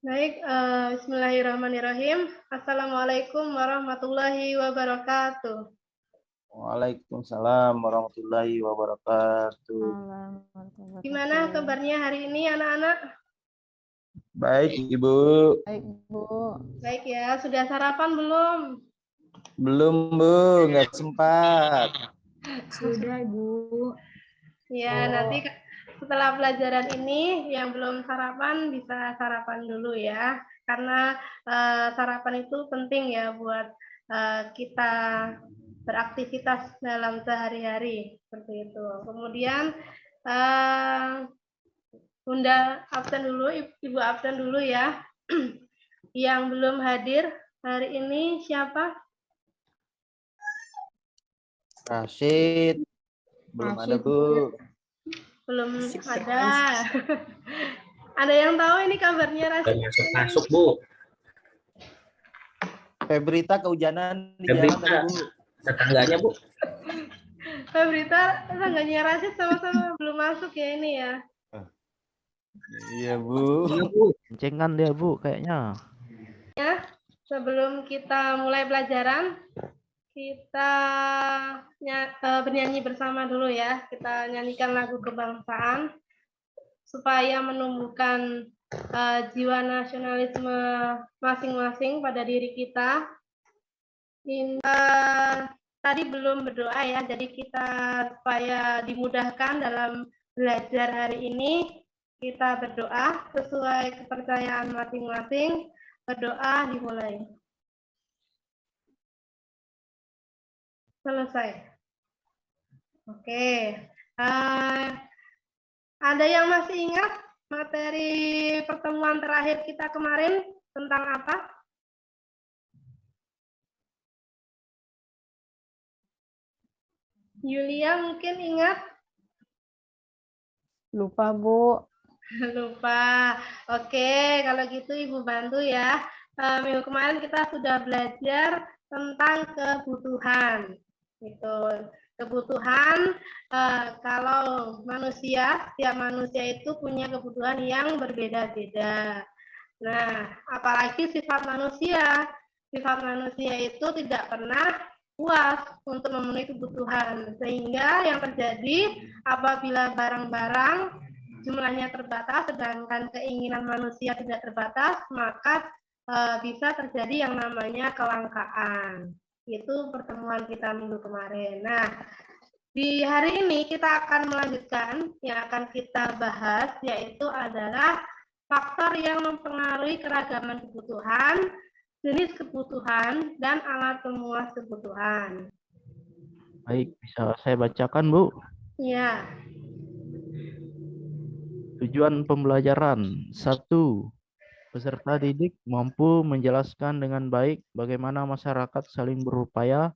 Baik, bismillahirrahmanirrahim. Assalamualaikum warahmatullahi wabarakatuh. Waalaikumsalam warahmatullahi wabarakatuh. Gimana kabarnya hari ini anak-anak? Baik, Ibu. Baik, Bu. Baik ya, sudah sarapan belum? Belum, Bu, nggak sempat. Sudah, Bu. Ya, nanti setelah pelajaran ini yang belum sarapan bisa sarapan dulu ya. Karena sarapan itu penting ya buat kita beraktivitas dalam sehari-hari seperti itu. Kemudian Bunda absen dulu, Ibu absen dulu ya. Yang belum hadir hari ini siapa? Rashid. Belum ada, Bu. Belum ada. Ada yang tahu ini kabarnya Rashid? Masuk, Bu. Febrita kehujanan di jalan tadi, Bu. Tetangganya, Bu. Febrita, tetangganya Rashid sama-sama belum masuk ya ini ya. Iya, Bu. Iya, Bu. Cengan dia, Bu, kayaknya. Ya, sebelum kita mulai pelajaran, kita bernyanyi bersama dulu ya. Kita nyanyikan lagu kebangsaan supaya menumbuhkan jiwa nasionalisme masing-masing pada diri kita. Tadi belum berdoa ya, jadi kita supaya dimudahkan dalam belajar hari ini, kita berdoa sesuai kepercayaan masing-masing. Berdoa dimulai. Selesai. Oke. Ada yang masih ingat materi pertemuan terakhir kita kemarin tentang apa? Yulia mungkin ingat? Lupa, Bu. Lupa. Oke, kalau gitu Ibu bantu ya. Minggu kemarin kita sudah belajar tentang kebutuhan. Gitu. Kebutuhan kalau manusia, setiap manusia itu punya kebutuhan yang berbeda-beda. Nah, apalagi sifat manusia. Sifat manusia itu tidak pernah puas untuk memenuhi kebutuhan. Sehingga yang terjadi apabila barang-barang jumlahnya terbatas, sedangkan keinginan manusia tidak terbatas, maka bisa terjadi yang namanya kelangkaan. Itu pertemuan kita minggu kemarin. Nah, di hari ini kita akan melanjutkan yang akan kita bahas, yaitu adalah faktor yang mempengaruhi keragaman kebutuhan, jenis kebutuhan, dan alat pemuas kebutuhan. Baik, bisa saya bacakan, Bu? Ya. Tujuan pembelajaran. 1. Peserta didik mampu menjelaskan dengan baik bagaimana masyarakat saling berupaya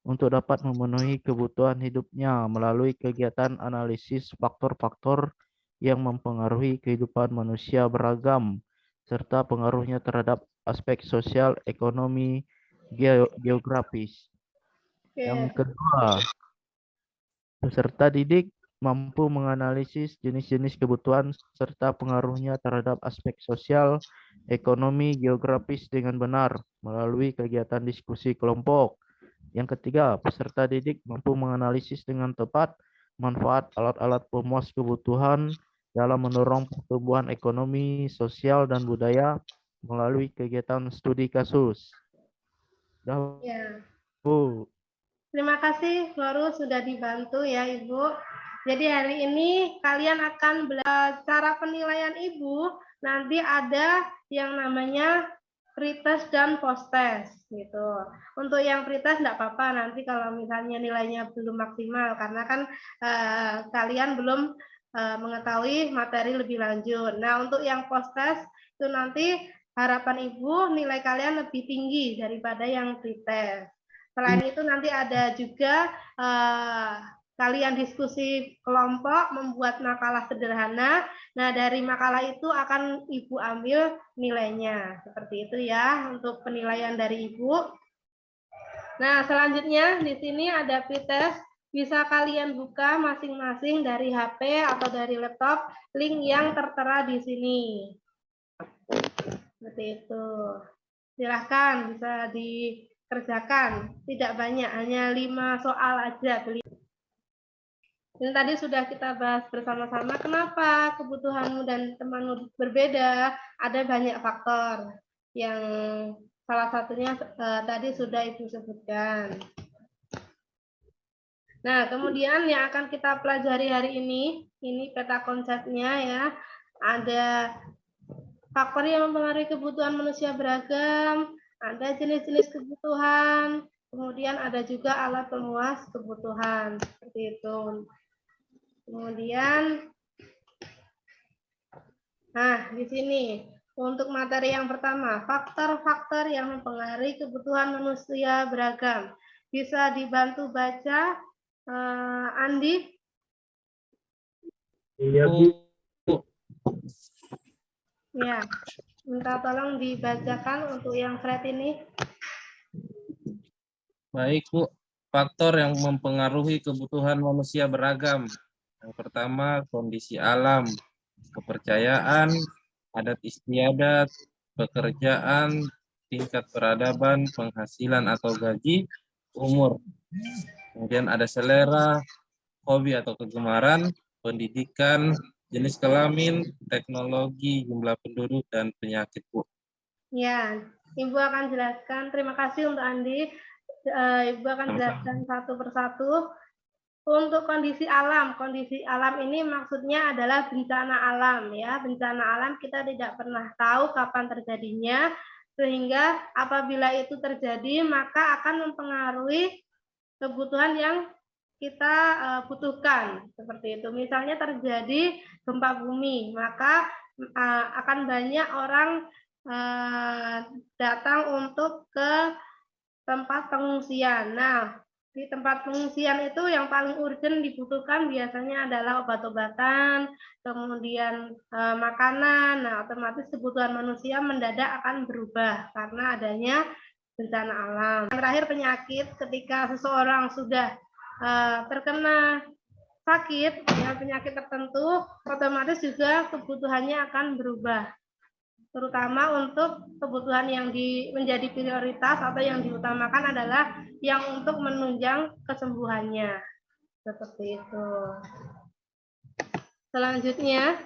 untuk dapat memenuhi kebutuhan hidupnya melalui kegiatan analisis faktor-faktor yang mempengaruhi kehidupan manusia beragam, serta pengaruhnya terhadap aspek sosial, ekonomi, geografis. Yang kedua, peserta didik mampu menganalisis jenis-jenis kebutuhan serta pengaruhnya terhadap aspek sosial, ekonomi, geografis dengan benar melalui kegiatan diskusi kelompok. Yang ketiga, peserta didik mampu menganalisis dengan tepat manfaat alat-alat pemuas kebutuhan dalam mendorong pertumbuhan ekonomi, sosial, dan budaya melalui kegiatan studi kasus. Ya. Bu. Terima kasih, Florus, sudah dibantu ya, Ibu. Jadi hari ini kalian akan belajar cara penilaian Ibu. Nanti ada yang namanya pretest dan posttest gitu. Untuk yang pretest enggak apa-apa nanti kalau misalnya nilainya belum maksimal karena kan kalian belum mengetahui materi lebih lanjut. Nah, untuk yang posttest itu nanti harapan Ibu nilai kalian lebih tinggi daripada yang pretest. Selain itu nanti ada juga kalian diskusi kelompok, membuat makalah sederhana. Nah, dari makalah itu akan Ibu ambil nilainya. Seperti itu ya untuk penilaian dari Ibu. Nah, selanjutnya di sini ada pretest. Bisa kalian buka masing-masing dari HP atau dari laptop link yang tertera di sini. Seperti itu. Silahkan bisa dikerjakan. Tidak banyak, hanya 5 soal aja. Ini tadi sudah kita bahas bersama-sama kenapa kebutuhanmu dan temanmu berbeda. Ada banyak faktor yang salah satunya tadi sudah Ibu sebutkan. Nah, kemudian yang akan kita pelajari hari ini peta konsepnya ya. Ada faktor yang mempengaruhi kebutuhan manusia beragam, ada jenis-jenis kebutuhan, kemudian ada juga alat pemuas kebutuhan. Seperti itu. Kemudian, nah di sini untuk materi yang pertama, faktor-faktor yang mempengaruhi kebutuhan manusia beragam. Bisa dibantu baca, Andi? Iya, Bu. Ya, minta tolong dibacakan untuk yang slide ini. Baik, Bu. Faktor yang mempengaruhi kebutuhan manusia beragam. Yang pertama, kondisi alam, kepercayaan, adat istiadat, pekerjaan, tingkat peradaban, penghasilan atau gaji, umur. Kemudian ada selera, hobi atau kegemaran, pendidikan, jenis kelamin, teknologi, jumlah penduduk, dan penyakit, Bu. Ya, Ibu akan jelaskan. Terima kasih untuk Andi. Ibu akan jelaskan satu persatu. Untuk kondisi alam ini maksudnya adalah bencana alam ya. Bencana alam kita tidak pernah tahu kapan terjadinya, sehingga apabila itu terjadi maka akan mempengaruhi kebutuhan yang kita butuhkan. Seperti itu. Misalnya terjadi gempa bumi, maka akan banyak orang datang untuk ke tempat pengungsian. Nah, di tempat pengungsian itu yang paling urgent dibutuhkan biasanya adalah obat-obatan, kemudian makanan. Nah, otomatis kebutuhan manusia mendadak akan berubah karena adanya bencana alam. Yang terakhir penyakit, ketika seseorang sudah terkena sakit, ya, penyakit tertentu, otomatis juga kebutuhannya akan berubah. Terutama untuk kebutuhan yang menjadi prioritas atau yang diutamakan adalah yang untuk menunjang kesembuhannya. Seperti itu. Selanjutnya,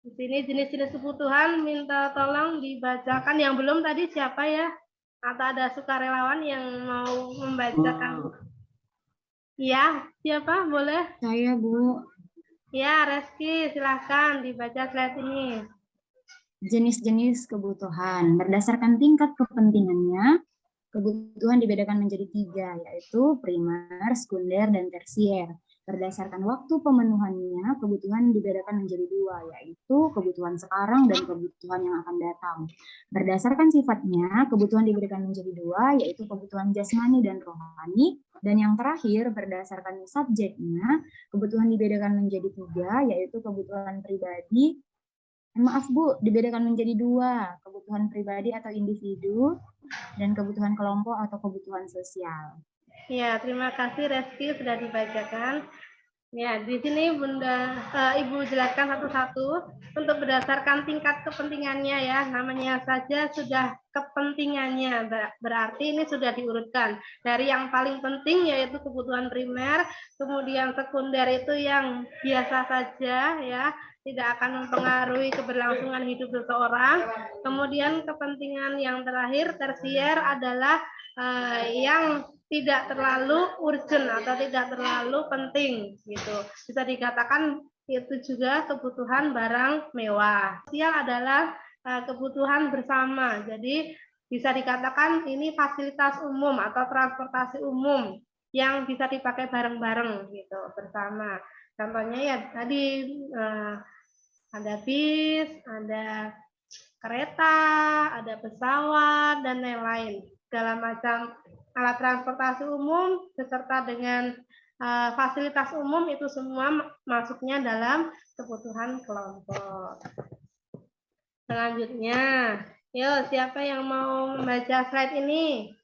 di sini jenis-jenis kebutuhan minta tolong dibacakan. Yang belum tadi siapa ya? Atau ada sukarelawan yang mau membacakan? Ya, siapa? Boleh? Saya, Bu. Ya, Reski, silahkan dibaca slide ini. Jenis-jenis kebutuhan. Berdasarkan tingkat kepentingannya, kebutuhan dibedakan menjadi 3, yaitu primer, sekunder, dan tersier. Berdasarkan waktu pemenuhannya, kebutuhan dibedakan menjadi 2, yaitu kebutuhan sekarang dan kebutuhan yang akan datang. Berdasarkan sifatnya, kebutuhan dibedakan menjadi 2, yaitu kebutuhan jasmani dan rohani. Dan yang terakhir, berdasarkan subjeknya, kebutuhan dibedakan menjadi 3, yaitu kebutuhan pribadi. Maaf Bu, dibedakan menjadi 2, kebutuhan pribadi atau individu, dan kebutuhan kelompok atau kebutuhan sosial. Ya, terima kasih Reski sudah dibacakan. Ya, di sini Ibu jelaskan satu-satu untuk berdasarkan tingkat kepentingannya ya. Namanya saja sudah kepentingannya, berarti ini sudah diurutkan. Dari yang paling penting yaitu kebutuhan primer, kemudian sekunder itu yang biasa saja ya, tidak akan mempengaruhi keberlangsungan hidup seseorang. Kemudian kepentingan yang terakhir, tersier, adalah yang tidak terlalu urgent atau tidak terlalu penting gitu. Bisa dikatakan itu juga kebutuhan barang mewah. Sosial adalah kebutuhan bersama. Jadi bisa dikatakan ini fasilitas umum atau transportasi umum yang bisa dipakai bareng-bareng gitu bersama. Contohnya ya tadi ada bis, ada kereta, ada pesawat dan lain-lain. Segala macam alat transportasi umum beserta dengan fasilitas umum itu semua masuknya dalam kebutuhan kelompok. Selanjutnya, yuk siapa yang mau membaca slide ini?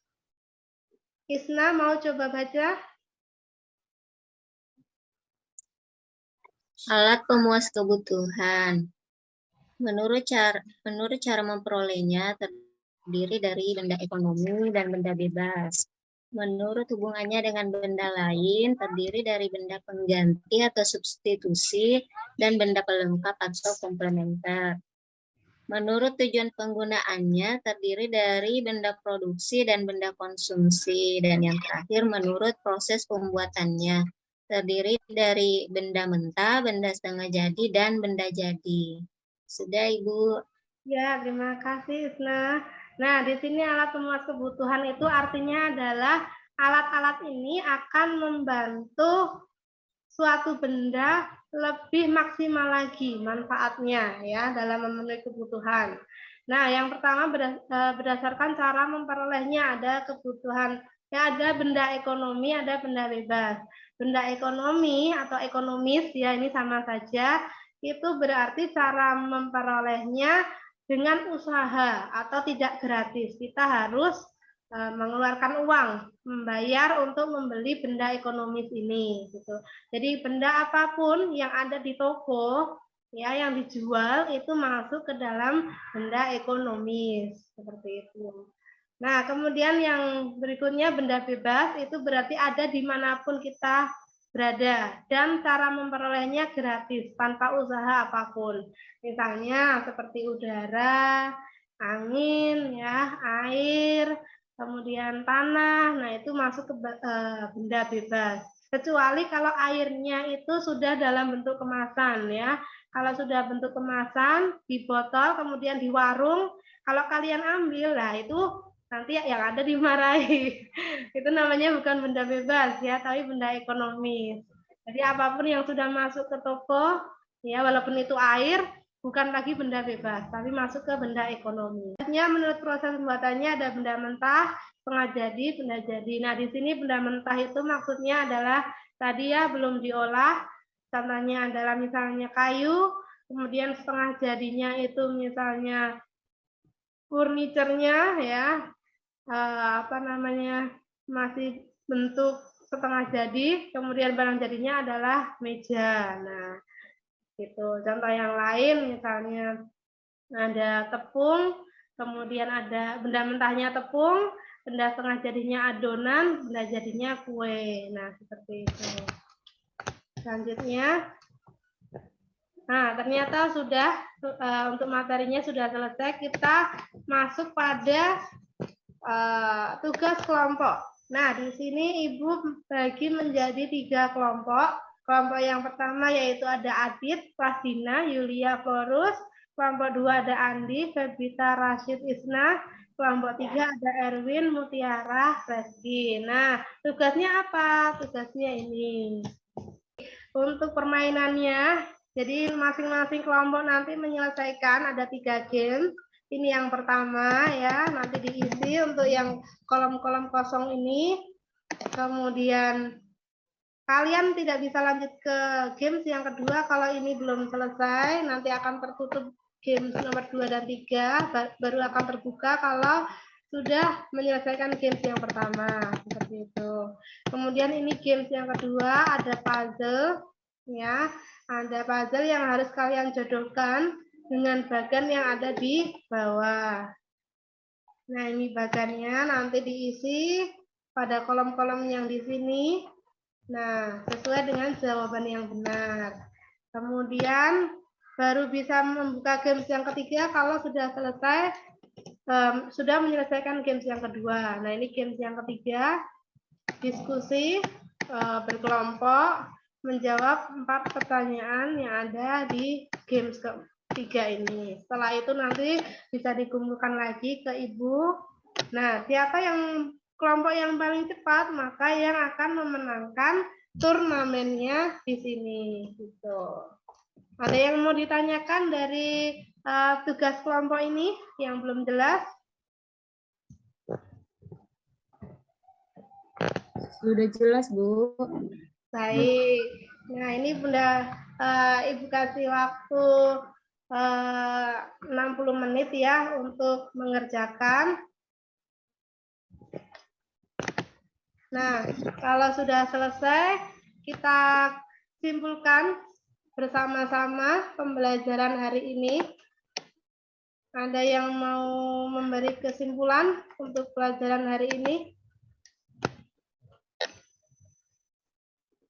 Isna mau coba baca? Alat pemuas kebutuhan. Menurut cara memperolehnya terdiri dari benda ekonomi dan benda bebas. Menurut hubungannya dengan benda lain terdiri dari benda pengganti atau substitusi dan benda pelengkap atau komplementer. Menurut tujuan penggunaannya terdiri dari benda produksi dan benda konsumsi. Dan yang terakhir menurut proses pembuatannya terdiri dari benda mentah, benda setengah jadi, dan benda jadi. Sudah, Ibu. Ya, terima kasih, Isna. Nah, di sini alat pemenuhan kebutuhan itu artinya adalah alat-alat ini akan membantu suatu benda lebih maksimal lagi manfaatnya ya dalam memenuhi kebutuhan. Nah, yang pertama berdasarkan cara memperolehnya ada kebutuhan ya, ada benda ekonomi, ada benda bebas. Benda ekonomi atau ekonomis ya ini sama saja, itu berarti cara memperolehnya dengan usaha atau tidak gratis. Kita harus mengeluarkan uang, membayar untuk membeli benda ekonomis ini gitu. Jadi benda apapun yang ada di toko ya yang dijual itu masuk ke dalam benda ekonomis seperti itu. Nah, kemudian yang berikutnya benda bebas itu berarti ada dimanapun kita berada dan cara memperolehnya gratis tanpa usaha apapun. Misalnya seperti udara, angin, ya, air, kemudian tanah. Nah, itu masuk ke benda bebas. Kecuali kalau airnya itu sudah dalam bentuk kemasan, ya. Kalau sudah bentuk kemasan di botol, kemudian di warung, kalau kalian ambil, lah itu nanti yang ada dimarahi. Itu namanya bukan benda bebas ya, tapi benda ekonomis. Jadi apapun yang sudah masuk ke toko, ya walaupun itu air, bukan lagi benda bebas, tapi masuk ke benda ekonomi. Menurut proses pembuatannya ada benda mentah, setengah jadi, benda jadi. Nah di sini benda mentah itu maksudnya adalah tadi ya belum diolah. Contohnya adalah misalnya kayu, kemudian setengah jadinya itu misalnya furniturnya ya apa namanya masih bentuk setengah jadi, kemudian barang jadinya adalah meja. Nah, gitu. Contoh yang lain misalnya ada tepung, kemudian ada benda mentahnya tepung, benda setengah jadinya adonan, benda jadinya kue. Nah, seperti itu. Selanjutnya, nah ternyata sudah untuk materinya sudah selesai. Kita masuk pada tugas kelompok. Nah, di sini Ibu bagi menjadi 3 kelompok. Kelompok yang pertama yaitu ada Adit, Plasdina, Yulia, Florus. Kelompok 2 ada Andi, Febita, Rashid, Isna. Kelompok 3 ada Erwin, Mutiara, Reski. Nah, tugasnya apa? Tugasnya ini. Untuk permainannya, jadi masing-masing kelompok nanti menyelesaikan ada 3 game. Ini yang pertama ya, nanti diisi untuk yang kolom-kolom kosong ini. Kemudian kalian tidak bisa lanjut ke games yang kedua kalau ini belum selesai. Nanti akan tertutup games nomor 2 dan 3, baru akan terbuka kalau sudah menyelesaikan games yang pertama. Seperti itu. Kemudian ini games yang kedua ada puzzle ya. Ada puzzle yang harus kalian jodohkan dengan bagan yang ada di bawah. Nah, ini bagannya nanti diisi pada kolom-kolom yang di sini. Nah, sesuai dengan jawaban yang benar. Kemudian baru bisa membuka games yang ketiga kalau sudah selesai, sudah menyelesaikan games yang kedua. Nah, ini games yang ketiga, diskusi berkelompok, menjawab 4 pertanyaan yang ada di games ketiga ini. Setelah itu nanti bisa dikumpulkan lagi ke Ibu. Nah, siapa yang kelompok yang paling cepat, maka yang akan memenangkan turnamennya di sini. Gitu. Ada yang mau ditanyakan dari tugas kelompok ini yang belum jelas? Sudah jelas, Bu. Baik. Nah, ini Bunda Ibu kasih waktu 60 menit ya untuk mengerjakan. Nah, kalau sudah selesai, kita simpulkan bersama-sama pembelajaran hari ini. Ada yang mau memberi kesimpulan untuk pelajaran hari ini?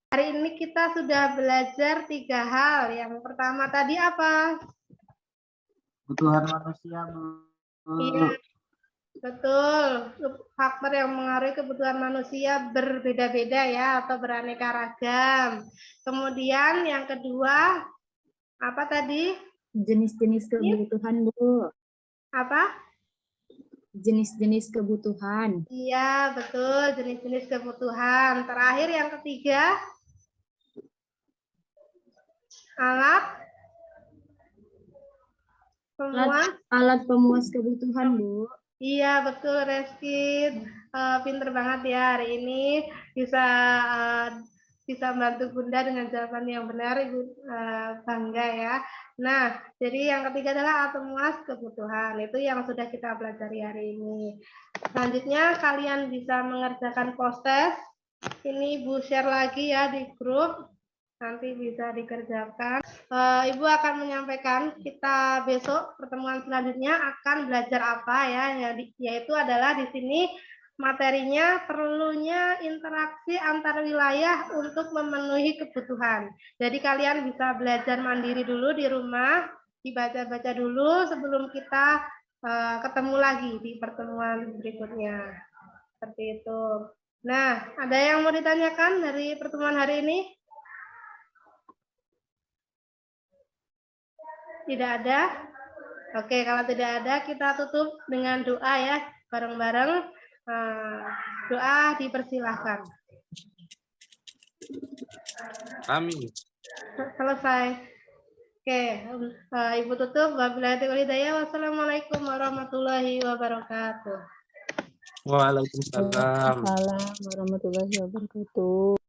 Hari ini kita sudah belajar 3 hal. Yang pertama tadi apa? Kebutuhan manusia, Bu. Iya, betul. Faktor yang mengaruhi kebutuhan manusia berbeda-beda ya, atau beraneka ragam. Kemudian yang kedua, apa tadi? Jenis-jenis kebutuhan, Bu. Apa? Jenis-jenis kebutuhan. Iya, betul. Jenis-jenis kebutuhan. Terakhir yang ketiga, alat pemuas. Alat pemuas kebutuhan, Bu. Iya, betul, Reski. Pinter banget ya hari ini. Bisa bantu Bunda dengan jawaban yang benar, Ibu bangga ya. Nah, jadi yang ketiga adalah alat pemuas kebutuhan. Itu yang sudah kita pelajari hari ini. Selanjutnya kalian bisa mengerjakan post-test. Ini Ibu share lagi ya di grup. Nanti bisa dikerjakan. Ibu akan menyampaikan kita besok pertemuan selanjutnya akan belajar apa ya, yaitu adalah di sini materinya perlunya interaksi antar wilayah untuk memenuhi kebutuhan. Jadi kalian bisa belajar mandiri dulu di rumah, dibaca-baca dulu sebelum kita ketemu lagi di pertemuan berikutnya. Seperti itu. Nah, ada yang mau ditanyakan dari pertemuan hari ini? Tidak ada? Oke, kalau tidak ada kita tutup dengan doa ya, bareng-bareng. Doa dipersilahkan. Amin. Selesai. Oke, Ibu tutup. Wabillahi taufiq wal hidayah. Wassalamualaikum warahmatullahi wabarakatuh. Waalaikumsalam. Waalaikumsalam warahmatullahi wabarakatuh.